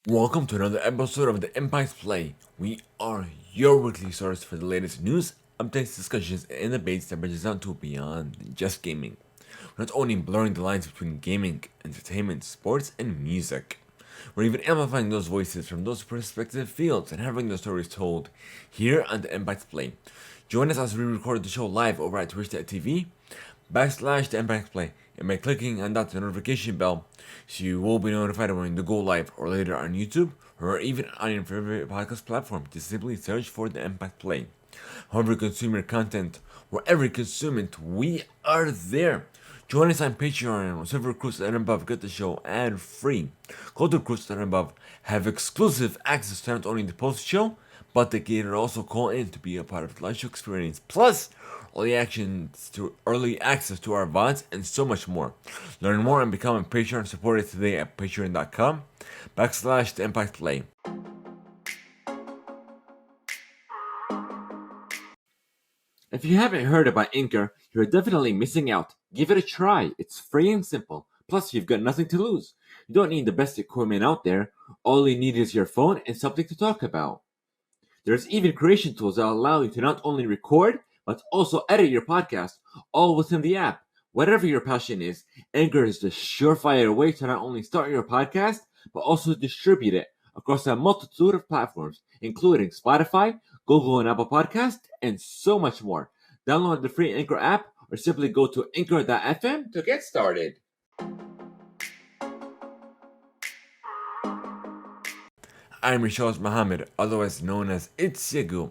Welcome to another episode of the Impact Play. We are your weekly source for the latest news, updates, discussions, and debates that bridges down to beyond just gaming. We're not only blurring the lines between gaming, entertainment, sports, and music. We're even amplifying those voices from those perspective fields and having those stories told here on the Impact Play. Join us as we record the show live over at twitch.tv the Impact Play and by clicking on that notification bell so you will be notified when we go live or later on YouTube or even on your favorite podcast platform. Just simply search for the Impact Play. However you consume your content, wherever you consume it, we are there. Join us on Patreon or Silver Cruise and above. Get the show ad free. Go to Cruise and above. Have exclusive access to not only the post show, but they can also call in to be a part of the live show experience. Plus, early access to our VODs and so much more. Learn more and become a Patreon supporter today at patreon.com/the Impact Play. If you haven't heard about Anchor, you're definitely missing out. Give it a try. It's free and simple. Plus, you've got nothing to lose. You don't need the best equipment out there. All you need is your phone and something to talk about. There's even creation tools that allow you to not only record, but also edit your podcast, all within the app. Whatever your passion is, Anchor is the surefire way to not only start your podcast, but also distribute it across a multitude of platforms, including Spotify, Google and Apple Podcasts, and so much more. Download the free Anchor app or simply go to anchor.fm to get started. I'm Rishaz Muhammad, otherwise known as It's Yagu,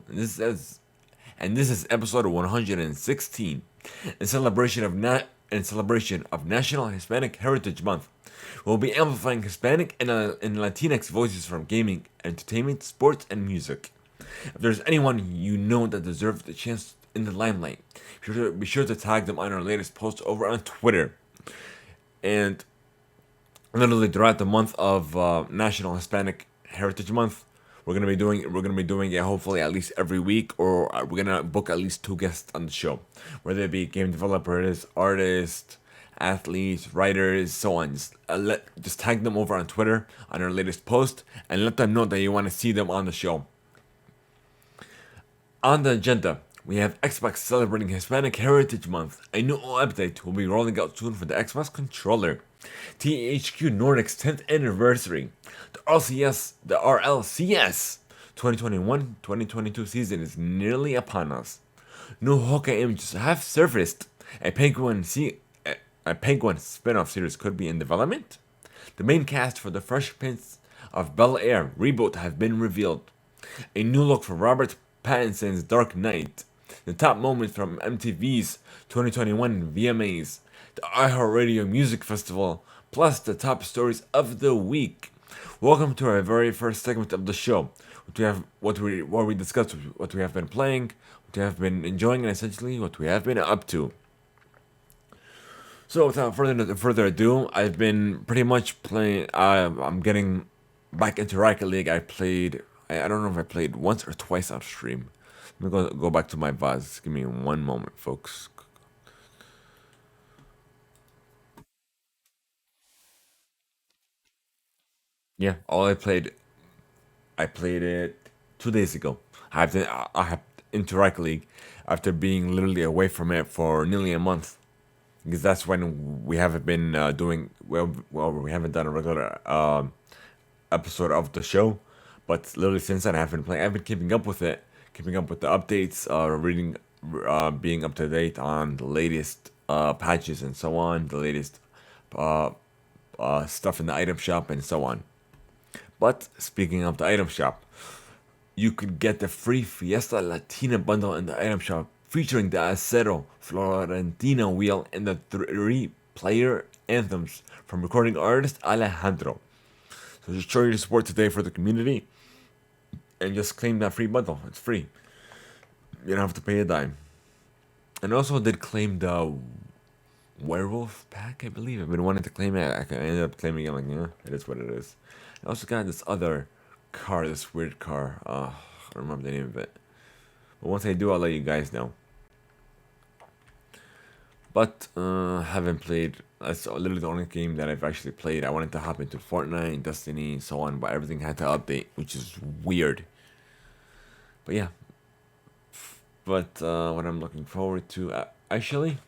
and this is episode 116 in celebration of National Hispanic Heritage Month. We'll be amplifying Hispanic and Latinx voices from gaming, entertainment, sports, and music. If there's anyone you know that deserves the chance in the limelight, be sure to tag them on our latest post over on Twitter. And literally throughout the month of National Hispanic Heritage Month, we're gonna be doing it hopefully at least every week, or we're gonna book at least 2 guests on the show, whether it be game developers, artists, athletes, writers, so on. Just tag them over on Twitter on our latest post and let them know that you want to see them on the show. On the agenda, we have Xbox celebrating Hispanic Heritage Month. A new update will be rolling out soon for the Xbox controller. THQ Nordic's 10th anniversary. The RLCS 2021-2022 season is nearly upon us. New Hawkeye images have surfaced. A Penguin spin-off series could be in development. The main cast for the Fresh Prince of Bel-Air reboot have been revealed. A new look for Robert Pattinson's Dark Knight. The top moments from MTV's 2021 VMAs. The iHeartRadio Music Festival, plus the top stories of the week. Welcome to our very first segment of the show, where we discuss what we have been playing, what we have been enjoying, and essentially what we have been up to. So without further ado, I've been pretty much playing. I'm getting back into Rocket League. I don't know if I played once or twice on stream. Let me go back to my VODs. Give me one moment, folks. Yeah, I played it 2 days ago. I have into Rocket League after being literally away from it for nearly a month, because that's when we haven't been doing we haven't done a regular episode of the show. But literally since then, I haven't been playing. I've been keeping up with it, keeping up with the updates, reading, being up to date on the latest patches and so on, the latest uh, stuff in the item shop and so on. But speaking of the item shop, you could get the free Fiesta Latina bundle in the item shop featuring the Acero Florentina wheel and the 3-player anthems from recording artist Alejandro. So just show your support today for the community and just claim that free bundle. It's free. You don't have to pay a dime. And also did claim the werewolf pack, I believe. I've been wanting to claim it. I ended up claiming it. Like, yeah, it is what it is. I also got this other car, this weird car. I don't remember the name of it. But once I do, I'll let you guys know. But haven't played. That's literally the only game that I've actually played. I wanted to hop into Fortnite, Destiny, and so on, but everything had to update, which is weird. But yeah. But what I'm looking forward to, actually,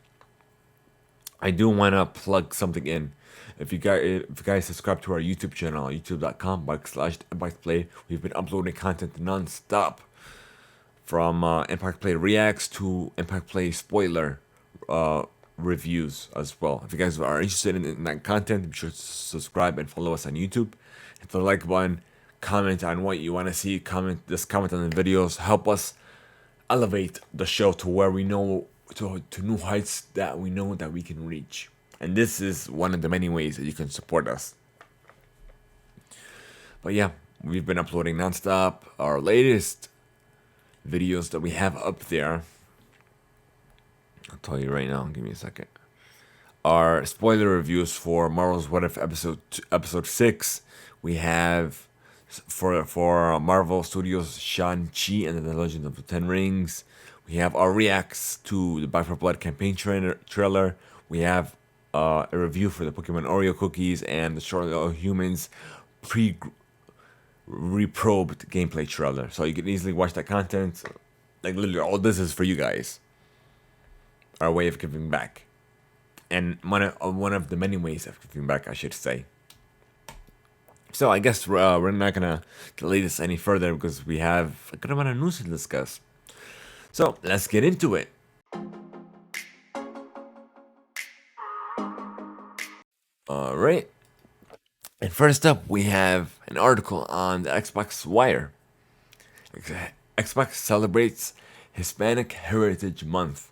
I do want to plug something in. If you guys subscribe to our YouTube channel, youtube.com/ImpactPlay, we've been uploading content non-stop from Impact Play reacts to Impact Play spoiler uh, reviews as well. If you guys are interested in that content, be sure to subscribe and follow us on YouTube. Hit the like button, comment on what you want to see, comment on the videos, help us elevate the show to where we know to new heights that we know that we can reach. And this is one of the many ways that you can support us. But yeah, we've been uploading nonstop. Our latest videos that we have up there, I'll tell you right now, give me a second, are spoiler reviews for Marvel's What If episode 6. We have for Marvel Studios Shang-Chi and the Legend of the Ten Rings. We have our reacts to the Back 4 Blood campaign trailer. We have a review for the Pokemon Oreo cookies and the Short Little Humans reprobed gameplay trailer. So you can easily watch that content. Like literally, all this is for you guys. Our way of giving back, and one of the many ways of giving back, I should say. So I guess we're not gonna delay this any further because we have a good amount of news to discuss. So let's get into it. All right. And first up, we have an article on the Xbox Wire. Xbox celebrates Hispanic Heritage Month.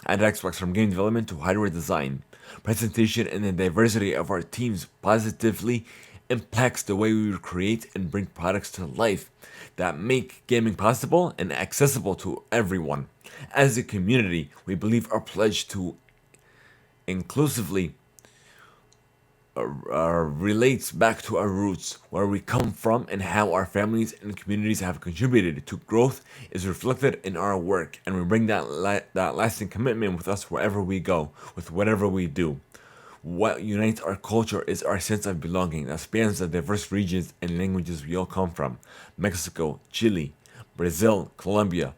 At Xbox, from game development to hardware design, presentation, and the diversity of our teams positively impacts the way we create and bring products to life that make gaming possible and accessible to everyone. As a community, we believe our pledge to inclusively relates back to our roots, where we come from, and how our families and communities have contributed to growth is reflected in our work, and we bring that lasting commitment with us wherever we go, with whatever we do. What unites our culture is our sense of belonging that spans the diverse regions and languages we all come from: Mexico, Chile, Brazil, Colombia,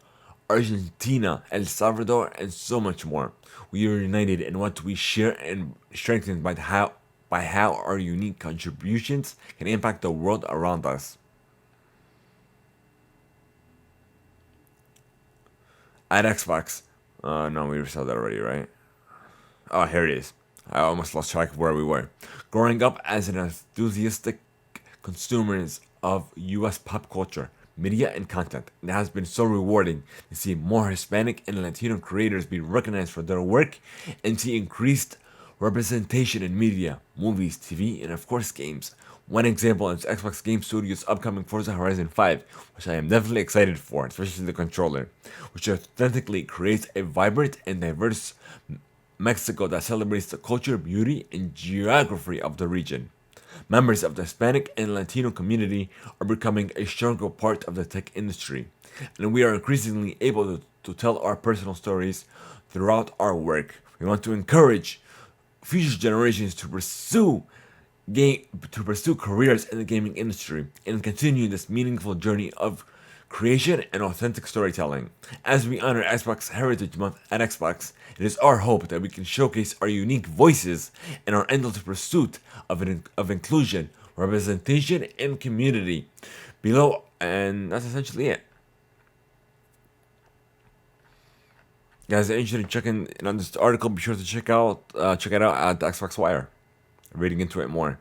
Argentina, El Salvador, and so much more. We are united in what we share and strengthened by how our unique contributions can impact the world around us. At Xbox, no, we saw that already, right? Oh, here it is. I almost lost track of where we were. Growing up as an enthusiastic consumers of US pop culture, media, and content, it has been so rewarding to see more Hispanic and Latino creators be recognized for their work and see increased representation in media, movies, TV, and of course games. One example is Xbox Game Studios' upcoming Forza Horizon 5, which I am definitely excited for, especially the controller, which authentically creates a vibrant and diverse Mexico that celebrates the culture, beauty, and geography of the region. Members of the Hispanic and Latino community are becoming a stronger part of the tech industry, and we are increasingly able to tell our personal stories throughout our work. We want to encourage future generations to pursue careers in the gaming industry and continue this meaningful journey of creation and authentic storytelling. As we honor Xbox Heritage Month at Xbox, it is our hope that we can showcase our unique voices in our endless pursuit of inclusion, representation, and community. Below, and that's essentially it. Guys, are interested in checking in on this article, be sure to check it out at the Xbox Wire. Reading into it more.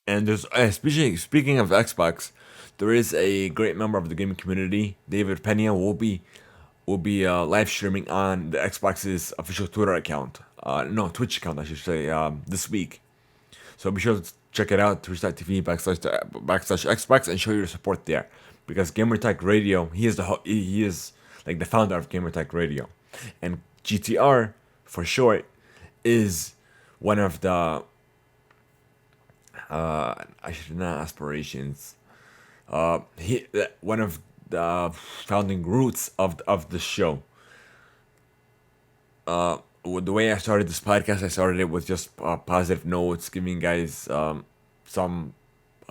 And there's speaking of Xbox, there is a great member of the gaming community, David Pena, will be live streaming on the Xbox's official Twitter account. No, Twitch account, I should say, this week. So be sure to check it out, twitch.tv/backslash Xbox, and show your support there. Because Gamertag Radio, he is like the founder of Gamertag Radio, and GTR for short is one of the I should not aspirations. One of the founding roots of the show. With the way I started this podcast, I started it with just positive notes, giving guys some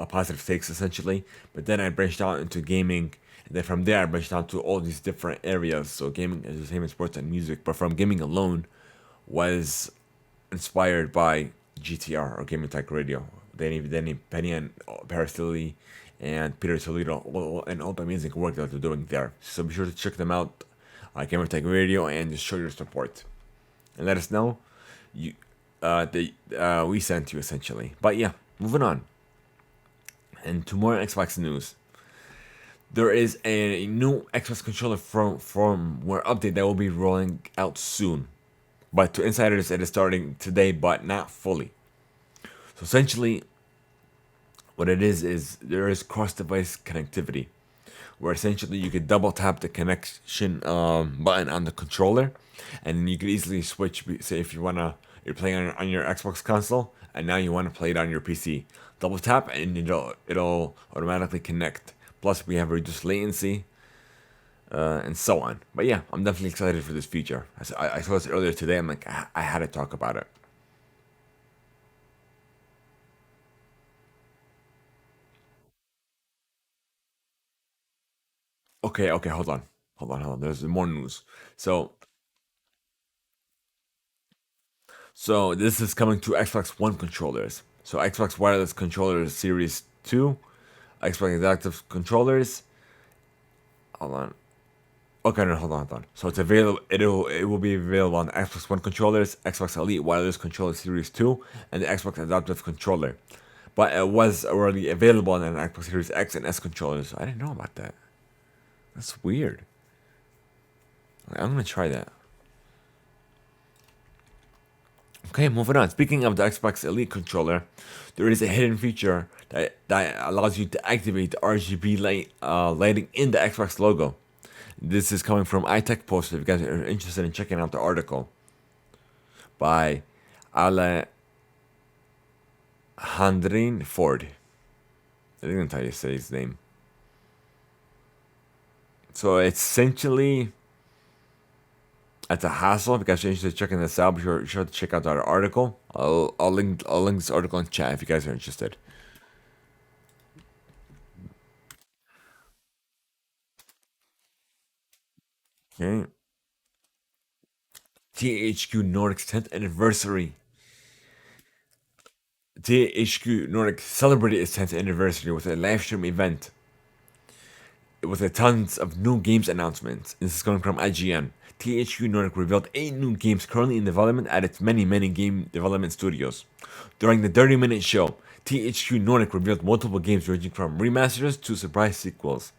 positive takes essentially. But then I branched out into gaming, and then from there I branched out to all these different areas. So gaming, entertainment, sports, and music. But from gaming alone, was inspired by GTR or Gaming Tech Radio. Danny Penny and Paris Tilly and Peter Toledo, and all the amazing work that they're doing there. So be sure to check them out, Gamer Tech Radio, and just show your support and let us know you we sent you essentially. But yeah, moving on. And to more Xbox news. There is a new Xbox controller from firmware update that will be rolling out soon. But to insiders, it is starting today, but not fully. So essentially, what it is there is cross-device connectivity, where essentially you could double tap the connection button on the controller, and you could easily switch. Say if you're playing on your Xbox console, and now you want to play it on your PC, double tap and it'll automatically connect. Plus, we have reduced latency, and so on. But yeah, I'm definitely excited for this feature. I saw this earlier today. I'm like, I had to talk about it. Okay, hold on. There's more news. So, so this is coming to Xbox One controllers. So Xbox Wireless Controllers Series 2, Xbox Adaptive Controllers. Hold on. Okay, no, hold on. So it's available. It will be available on Xbox One controllers, Xbox Elite Wireless Controller Series 2, and the Xbox Adaptive Controller. But it was already available on an Xbox Series X and S controllers. I didn't know about that. That's weird. I'm gonna try that. Okay, moving on. Speaking of the Xbox Elite controller, there is a hidden feature that allows you to activate the RGB lighting in the Xbox logo. This is coming from iTech Post. If you guys are interested in checking out the article by Alejandrin Ford. I didn't tell you to say his name. So essentially, it's a hassle. If you guys are interested in checking this out, be sure to check out our article. I'll link this article in chat if you guys are interested. Okay. THQ Nordic's 10th anniversary. THQ Nordic celebrated its 10th anniversary with a live stream event with a tons of new games announcements. This is coming from IGN. THQ Nordic revealed 8 new games currently in development at its many game development studios. During the 30-minute show, THQ Nordic revealed multiple games ranging from remasters to surprise sequels.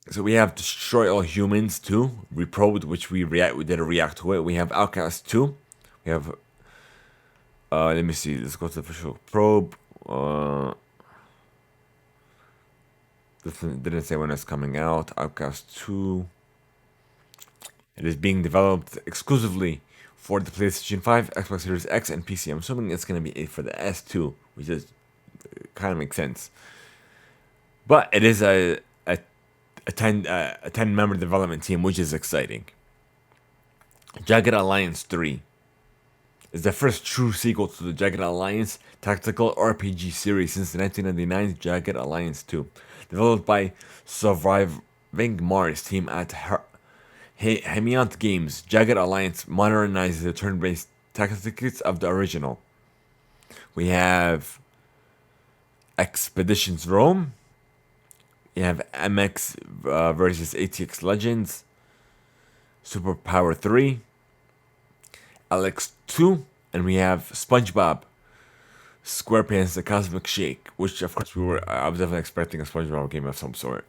So we have Destroy All Humans 2, Reprobed, which we did a react to it. We have Outcast 2. We have let me see, let's go to the official probe. This didn't say when it's coming out. Outcast 2. It is being developed exclusively for the PlayStation 5, Xbox Series X, and PC. I'm assuming it's going to be for the S2, which is kind of makes sense. But it is a 10 member development team, which is exciting. Jagged Alliance 3 is the first true sequel to the Jagged Alliance tactical RPG series since 1999's Jagged Alliance 2. Developed by Surviving Mars team at Hemiant Games, Jagged Alliance modernizes the turn-based tactics of the original. We have Expeditions Rome. You have MX versus ATX Legends, Superpower 3, Alex 2, and we have SpongeBob SquarePants The Cosmic Shake, which of course I was definitely expecting a SpongeBob game of some sort.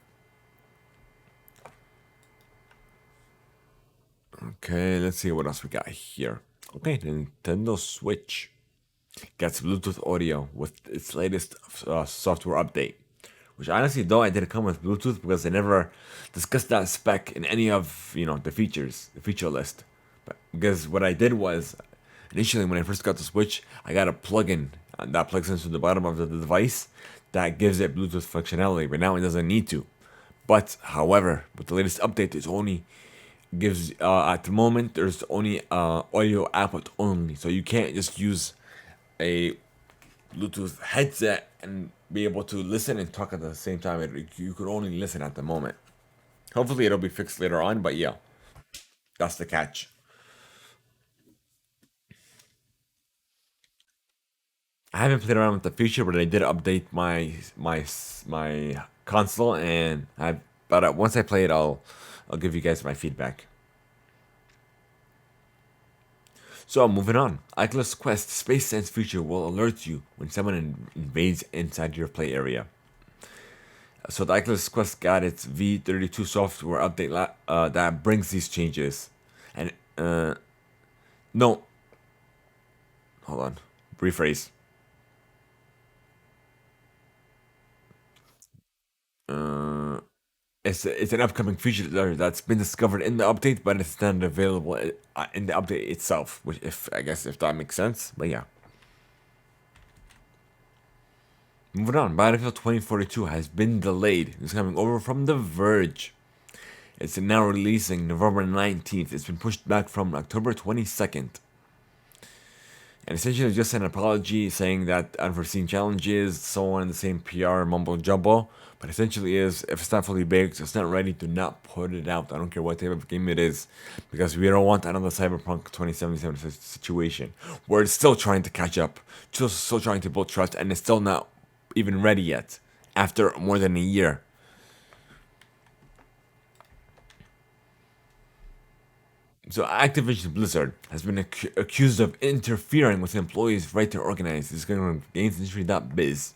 Okay, let's see what else we got here. Okay, Nintendo Switch gets Bluetooth audio with its latest software update. Which honestly, though, I didn't come with Bluetooth because they never discussed that spec in any of the features, the feature list. Because what I did was, initially when I first got the Switch, I got a plug-in that plugs into the bottom of the device that gives it Bluetooth functionality, but now it doesn't need to. But however, with the latest update, it only gives at the moment there's only audio output only, so you can't just use a Bluetooth headset and be able to listen and talk at the same time. You could only listen at the moment. Hopefully, it'll be fixed later on, but yeah, that's the catch. I haven't played around with the feature, but I did update my console, and I but once I play it, I'll give you guys my feedback. So moving on, Oculus Quest Space Sense feature will alert you when someone invades inside your play area. So the Oculus Quest got its V32 software update that brings these changes, and no, hold on, rephrase. It's an upcoming feature that's been discovered in the update, but it's not available in the update itself. Which, if I guess if that makes sense, but yeah. Moving on, Battlefield 2042 has been delayed. It's coming over from The Verge. It's now releasing November 19th. It's been pushed back from October 22nd. And essentially just an apology saying that unforeseen challenges, so on, the same PR mumbo jumbo. But essentially is if it's not fully baked, it's not ready, to not put it out. I don't care what type of game it is. Because we don't want another Cyberpunk 2077 situation where it's still trying to catch up, just still trying to build trust, and it's still not even ready yet after more than a year. So Activision Blizzard has been accused of interfering with employees' right to organize. This is going on gamesindustry.biz.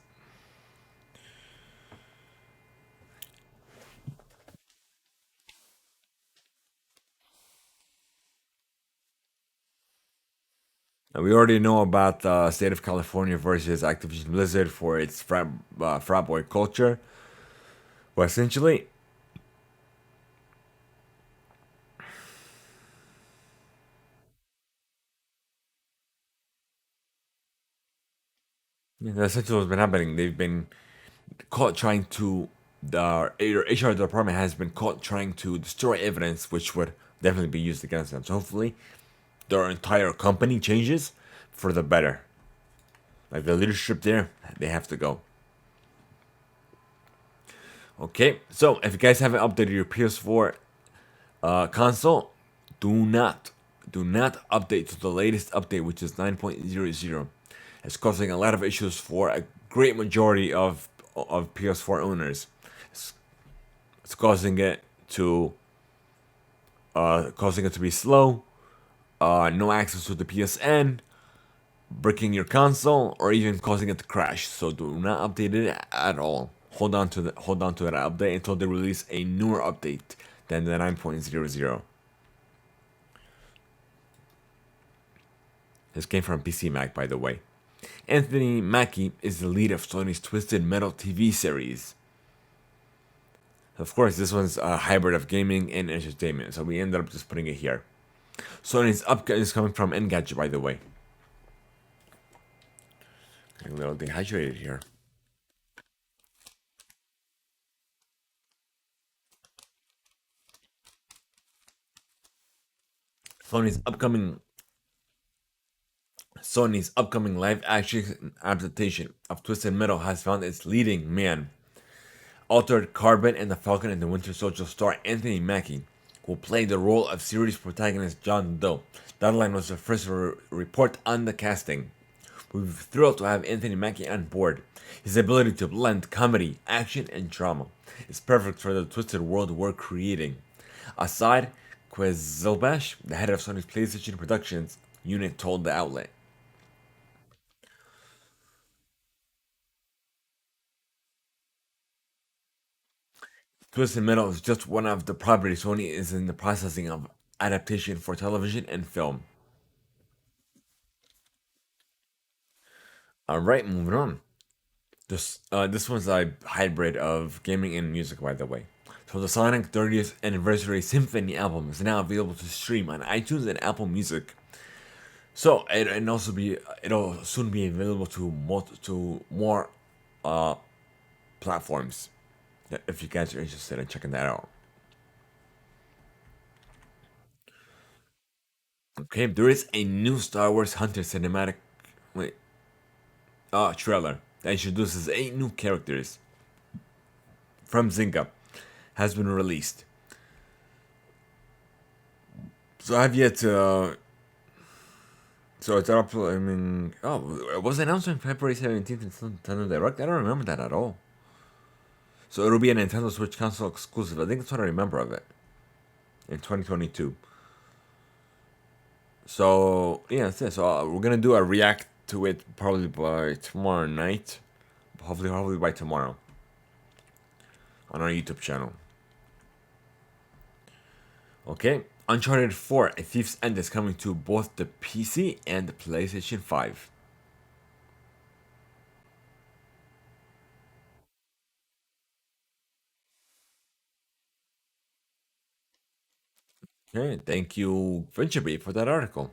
And we already know about the state of California versus Activision Blizzard for its frat boy culture. But essentially, yeah, that's essentially what's been happening. They've been caught trying to, the HR department has been caught trying to destroy evidence which would definitely be used against them. So hopefully, their entire company changes for the better. Like the leadership there, they have to go. Okay, so if you guys haven't updated your PS4 console, do not update to the latest update, which is 9.00. It's causing a lot of issues for a great majority of PS4 owners. It's, it's causing it to be slow, no access to the PSN, breaking your console, or even causing it to crash. So do not update it at all. Hold on to that update until they release a newer update than the 9.00. This came from PC Mac, by the way. Anthony Mackie is the lead of Sony's Twisted Metal TV series. Of course, this one's a hybrid of gaming and entertainment, so we ended up just putting it here. Sony's upgrade is coming from Engadget, by the way. Getting a little dehydrated here. Sony's upcoming Sony's upcoming live action adaptation of Twisted Metal has found its leading man. Altered Carbon and the Falcon and the Winter Soldier star Anthony Mackie will play the role of series protagonist John Doe. Deadline was the first report on the casting. We're thrilled to have Anthony Mackie on board. His ability to blend comedy, action, and drama is perfect for the twisted world we're creating. Aside Quezilbash, the head of Sony's PlayStation Productions unit, told the outlet. Twisted Metal is just one of the properties Sony is in the processing of adaptation for television and film. Alright, moving on. This one's a hybrid of gaming and music, by the way. So the Sonic 30th Anniversary Symphony album is now available to stream on iTunes and Apple Music. So it'll soon be available to more uh, platforms. If you guys are interested in checking that out. Okay, there is a new Star Wars Hunter cinematic wait trailer that introduces 8 new characters from Zynga has been released. So I've yet to. So it's up. I mean, oh, it was announced on February 17th in Nintendo Direct. I don't remember that at all. So it'll be a Nintendo Switch console exclusive. I think that's what I remember of it in 2022. So yeah, that's it. So we're gonna do a react to it probably by tomorrow night. Hopefully by tomorrow on our YouTube channel. Okay, Uncharted 4: A Thief's End is coming to both the PC and the PlayStation 5. Okay, thank you, VentureBeat, for that article.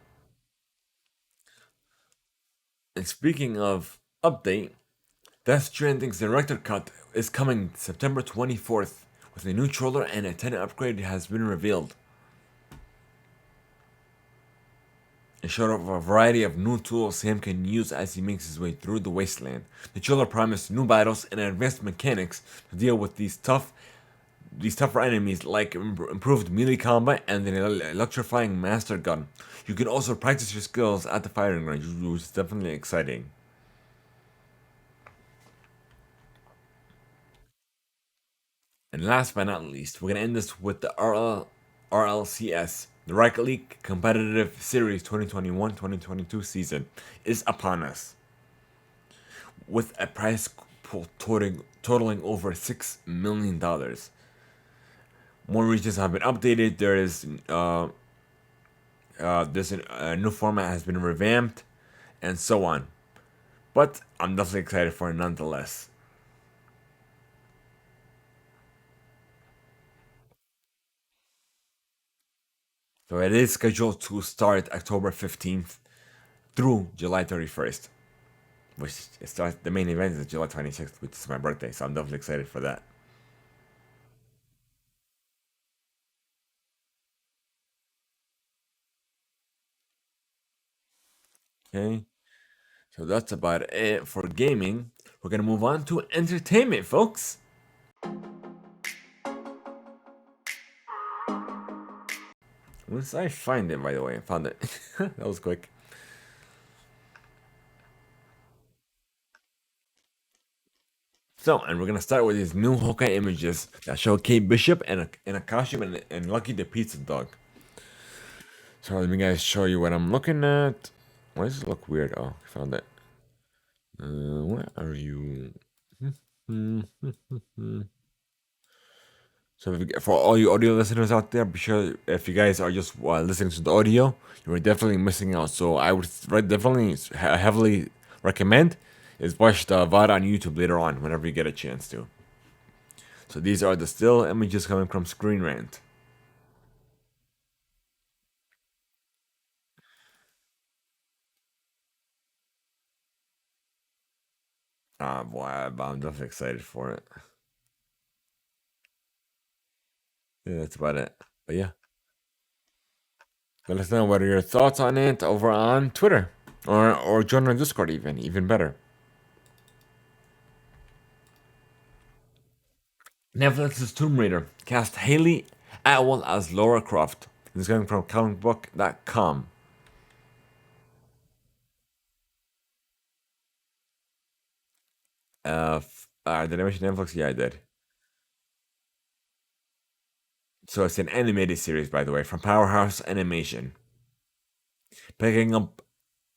And speaking of update, Death Stranding's director cut is coming September 24th with a new trailer and a 10 upgrade has been revealed. It showed off a variety of new tools Sam can use as he makes his way through the wasteland. The trailer promised new battles and advanced mechanics to deal with these tougher enemies like improved melee combat and an electrifying master gun. You can also practice your skills at the firing range, which is definitely exciting. And last but not least, we're gonna end this with the RLCS. The Rocket League Competitive Series 2021-2022 season is upon us, with a prize pool totaling over $6 million. More regions have been updated. There's a new format has been revamped, and so on. But I'm definitely excited for it nonetheless. So it is scheduled to start October 15th through July 31st, which it starts. The main event is July 26th, which is my birthday. So I'm definitely excited for that. Okay, so that's about it for gaming. We're gonna move on to entertainment, folks. Once I find it, by the way, I found it. That was quick. So, and we're gonna start with these new Hawkeye images that show Kate Bishop in a costume and Lucky the Pizza Dog. So let me guys show you what I'm looking at. Why does it look weird? Oh, I found it. Where are you? So for all you audio listeners out there, be sure if you guys are just listening to the audio, you are definitely missing out. So I would definitely heavily recommend is watch the VOD on YouTube later on whenever you get a chance to. So these are the still images coming from Screen Rant. Boy, I'm definitely excited for it. Yeah, that's about it. But yeah, let us know what are your thoughts on it over on Twitter or join our Discord even better. Netflix's Tomb Raider cast Haley Atwell as Laura Croft. This is coming from comicbook.com. Did I mention Netflix? Yeah, I did. So it's an animated series, by the way, from Powerhouse Animation, picking up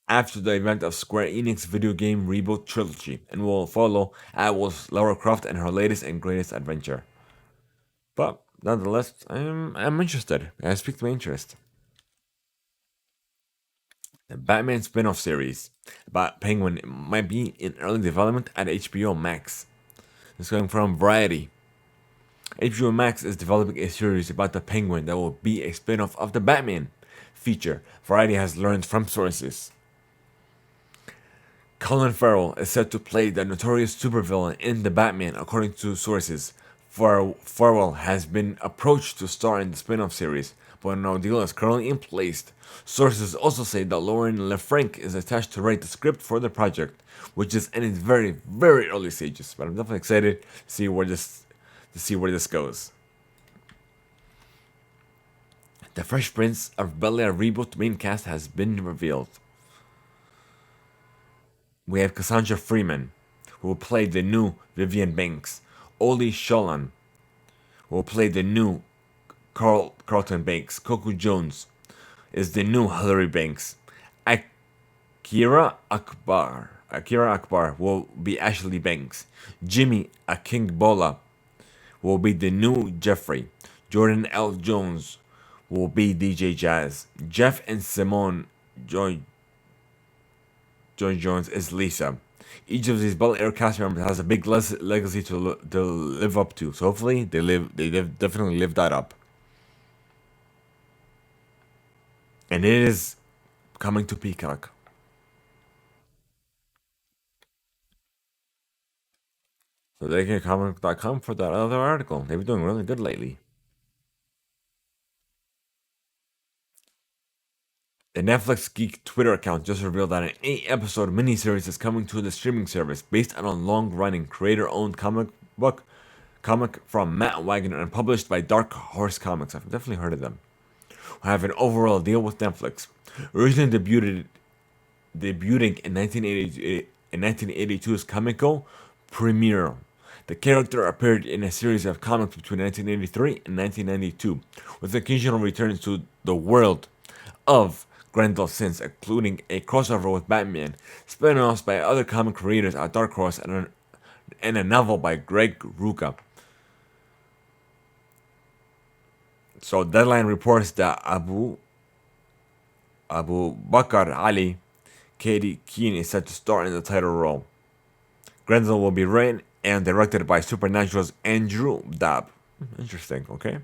after the event of Square Enix video game reboot trilogy, and will follow Atwell's Lara Croft and her latest and greatest adventure. But nonetheless, I'm interested. I speak my interest. The Batman spin-off series about Penguin might be in early development at HBO Max. This is coming from Variety. HBO Max is developing a series about the Penguin that will be a spin off of the Batman feature, Variety has learned from sources. Colin Farrell is set to play the notorious supervillain in The Batman, according to sources. Farrell has been approached to star in the spin off series, but no deal is currently in place. Sources also say that Lauren LeFranc is attached to write the script for the project, which is in its very, very early stages. But I'm definitely excited to see where this goes. The Fresh Prince of Bel-Air reboot main cast has been revealed. We have Cassandra Freeman, who will play the new Vivian Banks. Oli Shollan, who will play the new Carlton Banks. Coco Jones is the new Hilary Banks. Akira Akbar will be Ashley Banks. Jimmy Akingbola will be the new Jeffrey. Jordan L. Jones will be DJ Jazz. Jeff and Simone Joy Jones is Lisa. Each of these Bel Air cast members has a big legacy to live up to. So hopefully definitely live that up. And it is coming to Peacock. So they can comic.com for that other article. They've been doing really good lately. The Netflix Geek Twitter account just revealed that an 8-episode miniseries is coming to the streaming service based on a long-running creator-owned comic from Matt Wagner and published by Dark Horse Comics. I've definitely heard of them. Who have an overall deal with Netflix. Originally debuting in 1982's Comico premiere. The character appeared in a series of comics between 1983 and 1992, with occasional returns to the world of Grendel Sins, including a crossover with Batman, spin-offs by other comic creators at Dark Horse, and a novel by Greg Rucka. So Deadline reports that Abu Bakr Ali Katie Keene is set to star in the title role. Grendel will be written and directed by Supernatural's Andrew Dabb. Interesting, okay?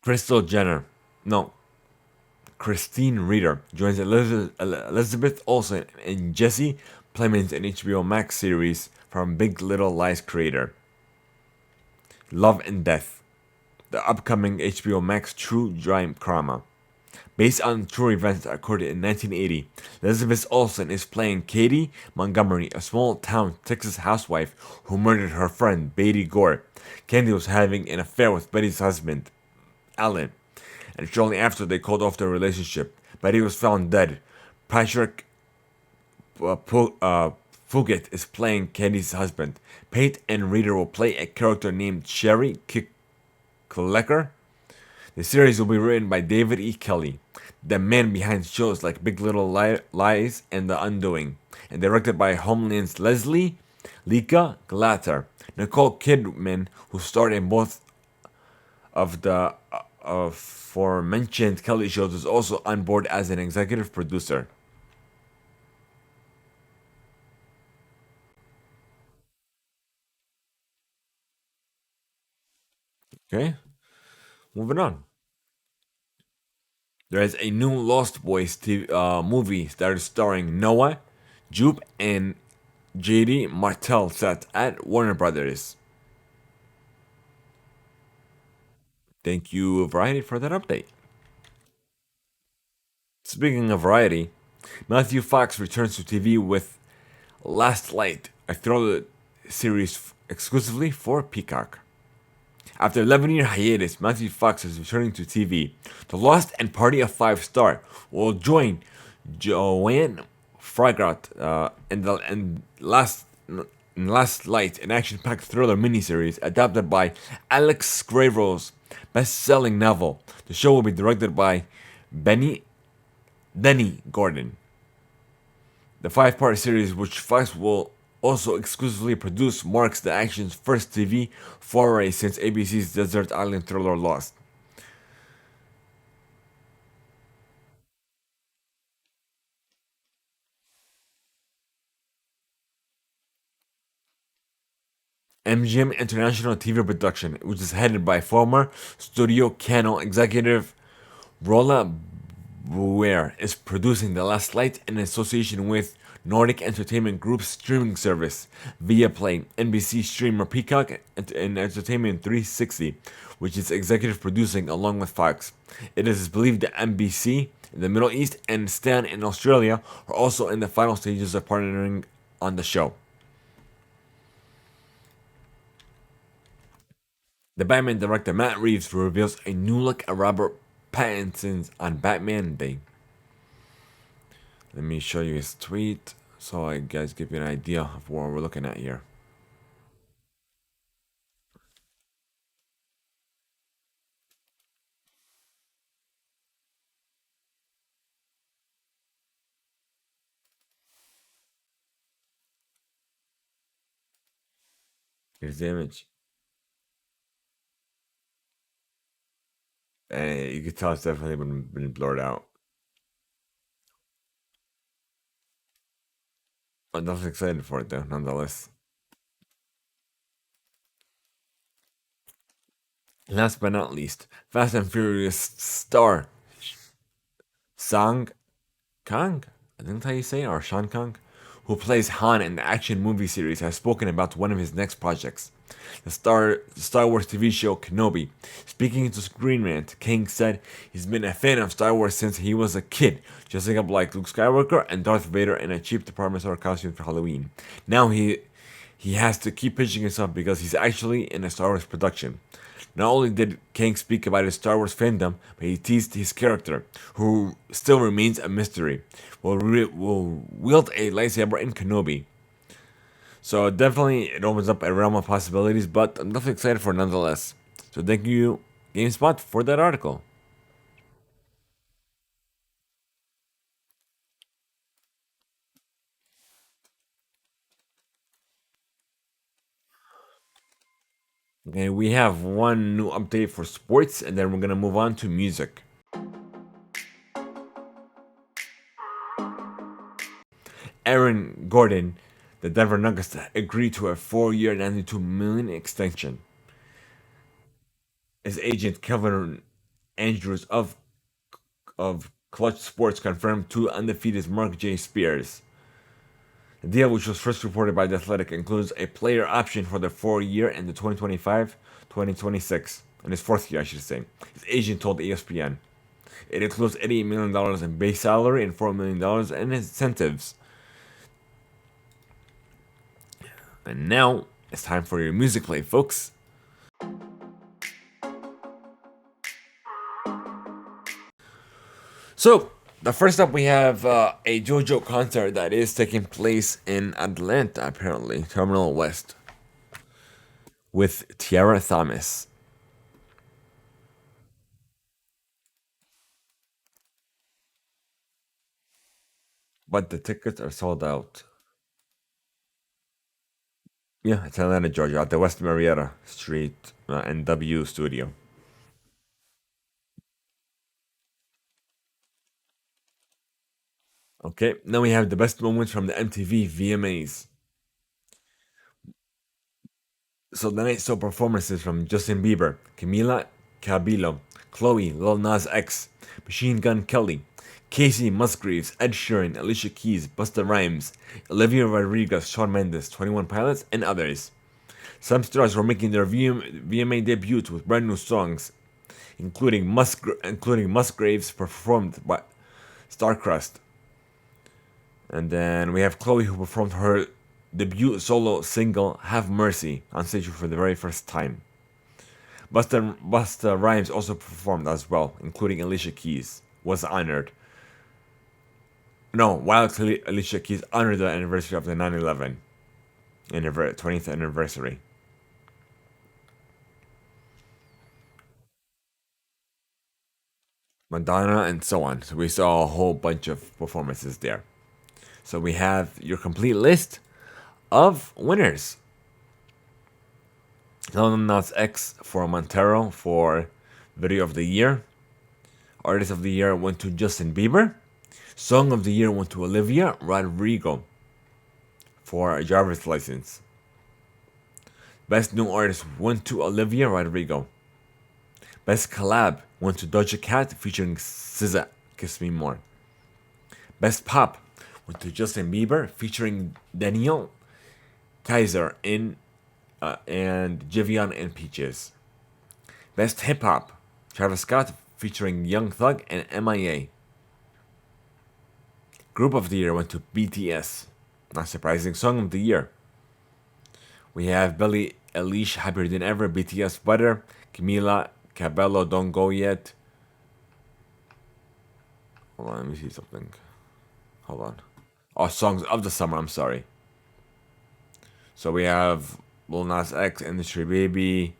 Crystal Jenner. No. Christine Reeder joins Elizabeth Olsen and Jesse Plemons in HBO Max series from Big Little Lies creator. Love and Death. The upcoming HBO Max true crime drama. Based on true events that occurred in 1980, Elizabeth Olsen is playing Katie Montgomery, a small town Texas housewife who murdered her friend Betty Gore. Candy was having an affair with Betty's husband, Alan, and shortly after they called off their relationship. Betty was found dead. Patrick Fugit is playing Candy's husband. Pate and Reader will play a character named Sherry Klecker. The series will be written by David E. Kelly, the man behind shows like Big Little Lies and The Undoing, and directed by Homeland's Leslie Lika Glatter. Nicole Kidman, who starred in both of the aforementioned Kelly shows, is also on board as an executive producer. Okay, moving on. There is a new Lost Boys movie that is starring Noah, Jupe, and JD Martell set at Warner Brothers. Thank you, Variety, for that update. Speaking of Variety, Matthew Fox returns to TV with Last Light, a thriller series exclusively for Peacock. After 11-year hiatus, Matthew Fox is returning to TV. The Lost and Party of Five star will join Joanne Froggatt in Last Light, an action-packed thriller miniseries adapted by Alex Grave's best-selling novel. The show will be directed by Denny Gordon. The 5-part series, which Fox will also exclusively produce, marks the action's first TV foray since ABC's desert island thriller Lost. MGM International TV Production, which is headed by former Studio Canal executive Rolla Buer, is producing The Last Light in association with Nordic Entertainment Group's streaming service, Viaplay, NBC streamer Peacock, and Entertainment 360, which is executive producing along with Fox. It is believed that NBC in the Middle East and Stan in Australia are also in the final stages of partnering on the show. The Batman director Matt Reeves reveals a new look at Robert Pattinson's on Batman Day. Let me show you his tweet so I guys give you an idea of what we're looking at here. Here's the image. And you can tell it's definitely been blurred out. I'm definitely excited for it though, nonetheless. Last but not least, Fast and Furious star Sang Kang, I think that's how you say it, or Sean Kang, who plays Han in the action movie series, has spoken about one of his next projects, the Star Wars TV show Kenobi. Speaking to Screen Rant, King said he's been a fan of Star Wars since he was a kid, dressing up like Luke Skywalker and Darth Vader in a cheap department store costume for Halloween. Now he has to keep pitching himself because he's actually in a Star Wars production. Not only did Kang speak about his Star Wars fandom, but he teased his character, who still remains a mystery, will wield a lightsaber in Kenobi. So definitely it opens up a realm of possibilities, but I'm definitely excited for it nonetheless. So thank you, GameSpot, for that article. Okay, we have one new update for sports, and then we're gonna move on to music. Aaron Gordon, the Denver Nuggets, agreed to a 4-year, $92 million extension. His agent Kevin Andrews of Clutch Sports confirmed two undefeated Mark J. Spears. The deal, which was first reported by The Athletic, includes a player option for the 4-year and the 2025-2026, in his fourth year, I should say. His agent told ESPN. It includes $88 million in base salary and $4 million in incentives. And now, it's time for your music play, folks. So, the first up, we have a JoJo concert that is taking place in Atlanta, apparently, Terminal West, with Tiara Thomas. But the tickets are sold out. Yeah, it's Atlanta, Georgia, at the West Marietta Street NW studio. Okay, now we have the best moments from the MTV VMAs. So the night saw performances from Justin Bieber, Camila Cabello, Chloe, Lil Nas X, Machine Gun Kelly, Casey Musgraves, Ed Sheeran, Alicia Keys, Busta Rhymes, Olivia Rodrigo, Shawn Mendes, 21 Pilots, and others. Some stars were making their VMA debuts with brand new songs, including Musgraves performed by Starcrust. And then we have Chloe, who performed her debut solo single "Have Mercy" on stage for the very first time. Busta Rhymes also performed as well, including Alicia Keys was honored. No, while Alicia Keys honored the anniversary of the 9/11 20th anniversary. Madonna and so on. So we saw a whole bunch of performances there. So we have your complete list of winners. Lil Nas X for Montero for Video of the Year. Artist of the Year went to Justin Bieber. Song of the Year went to Olivia Rodrigo for Driver's License. Best New Artist went to Olivia Rodrigo. Best Collab went to Doja Cat featuring SZA, Kiss Me More. Best Pop went to Justin Bieber featuring Daniel Kaiser in and Jivion and Peaches. Best Hip Hop, Travis Scott featuring Young Thug and MIA. Group of the Year went to BTS. Not surprising. Song of the Year, we have Billie Eilish, Happier Than Ever, BTS Butter, Camila Cabello, Don't Go Yet. Hold on, let me see something. Hold on. Oh, Songs of the Summer, I'm sorry. So we have Lil Nas X, Industry Baby,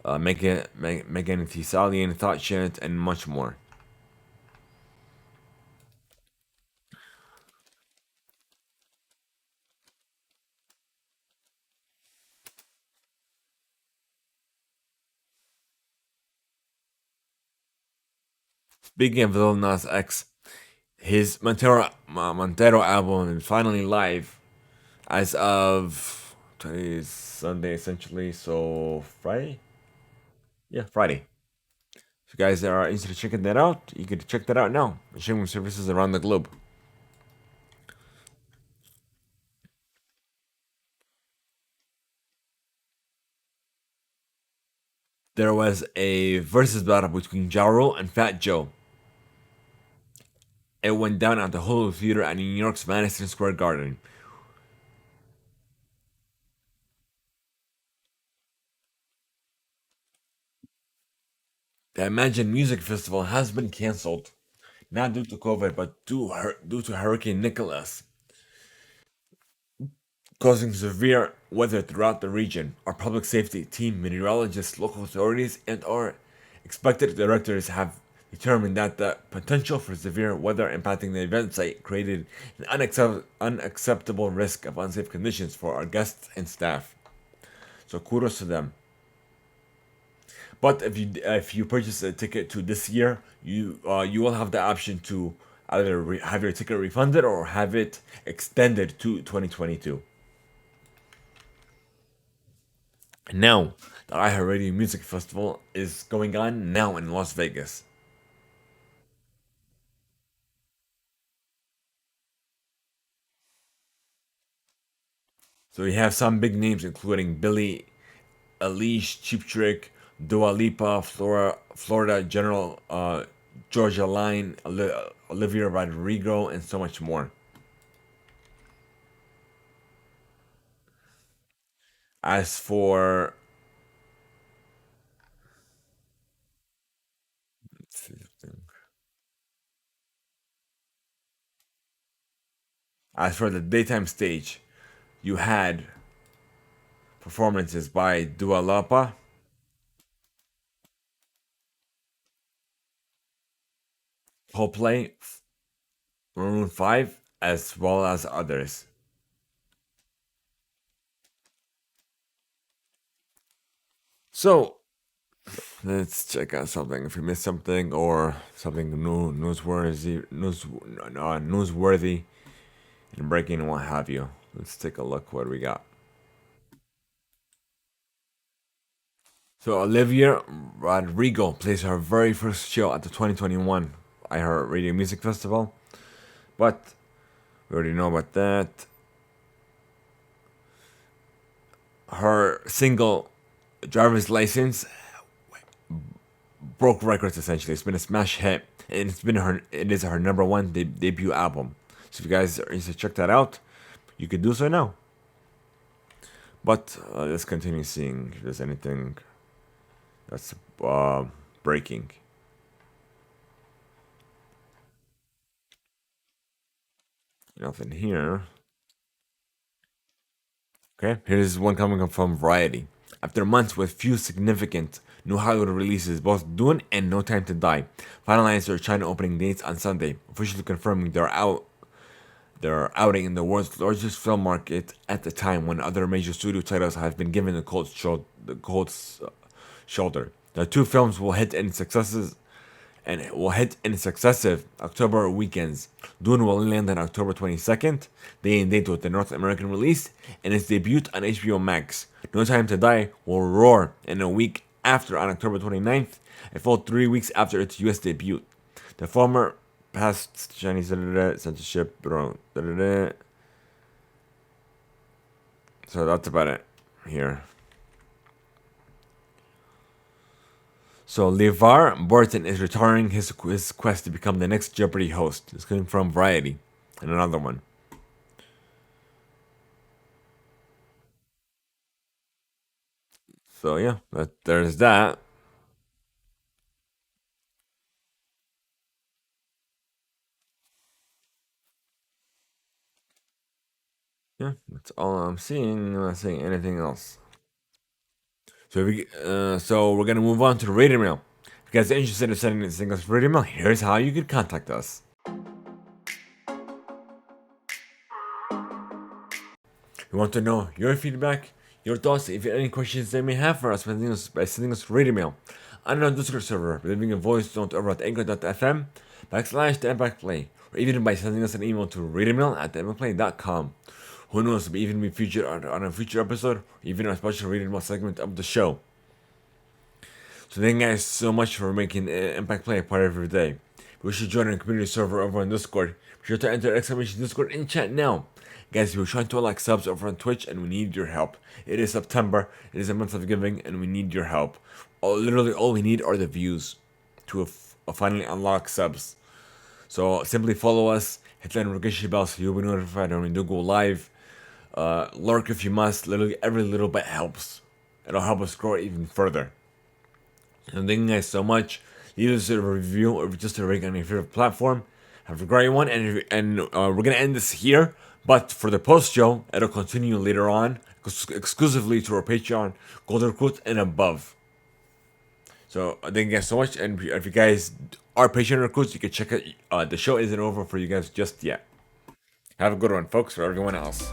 Megan Thee Stallion, Thought Shit, and much more. Speaking of Lil Nas X, his Montero album is finally live as of today's Sunday, essentially. So Friday, yeah, Friday. If you guys are interested in checking that out, you can check that out now. Streaming services around the globe. There was a versus battle between Ja Rule and Fat Joe. It went down at the Hulu Theater at New York's Madison Square Garden. The Imagine Music Festival has been canceled, not due to COVID, but due to Hurricane Nicholas, causing severe weather throughout the region. Our public safety team, meteorologists, local authorities, and our expected directors have determined that the potential for severe weather impacting the event site created an unacceptable risk of unsafe conditions for our guests and staff. So kudos to them. But if you purchase a ticket to this year, you will have the option to either have your ticket refunded or have it extended to 2022. Now, the iHeartRadio Music Festival is going on now in Las Vegas. So we have some big names including Billy Eilish, Cheap Trick, Dua Lipa, Florida General, Georgia Line, Olivia Rodrigo, and so much more. As for as for the daytime stage, you had performances by Dua Lipa, Coldplay, Maroon 5, as well as others. So let's check out something. If we missed something or something newsworthy and breaking and what have you, let's take a look what we got. So Olivia Rodrigo plays her very first show at the 2021 iHeartRadio Music Festival, but we already know about that. Her single "Driver's License" broke records essentially. It's been a smash hit, and it is her number one debut album. So if you guys are interested to check that out, you can do so now. But let's continue seeing if there's anything that's breaking. Nothing here. Okay, here's one coming up from Variety. After months with few significant new Hollywood releases, both Dune and No Time to Die finalized their China opening dates on Sunday, officially confirming their outing in the world's largest film market at the time when other major studio titles have been given the cold shoulder. The two films will hit any successes and it will hit in successive October weekends. Dune will land on October 22nd, day and date with the North American release, and its debut on HBO Max. No Time to Die will roar in a week after on October 29th, a full 3 weeks after its US debut. The former past Chinese censorship, bro. So that's about it here. So LeVar Burton is retiring his quest to become the next Jeopardy host. It's coming from Variety. And another one. So yeah, there's that. Yeah, that's all I'm seeing. I'm not seeing anything else. So we're gonna move on to the reader mail. If you guys are interested in sending us reader mail, here's how you can contact us. We want to know your feedback, your thoughts, if you have any questions they may have for us by sending us reader mail on our Discord server, leaving a voice note over at anchor.fm the Impact Play, or even by sending us an email to readermail@theimpactplay.com. Who knows, we even be featured on a future episode, or even a special reader mail segment of the show. So thank you guys so much for making Impact Play a part of your day. We should join our community server over on Discord. Be sure to enter exclamation Discord in chat now. Guys, we're trying to unlock subs over on Twitch and we need your help. It is September, it is a month of giving, and we need your help. Literally all we need are the views to finally unlock subs. So simply follow us, hit that notification bell so you'll be notified when we do go live. Lurk if you must, literally every little bit helps. It'll help us grow even further. And thank you guys so much. Leave us a review or just a rating on your favorite platform. Have a great one, and we're gonna end this here. But for the post show, it'll continue later on, exclusively to our Patreon, Gold Recruit and above. So thank you guys so much, and if you guys are Patreon recruits, you can check it. The show isn't over for you guys just yet. Have a good one, folks, for everyone else.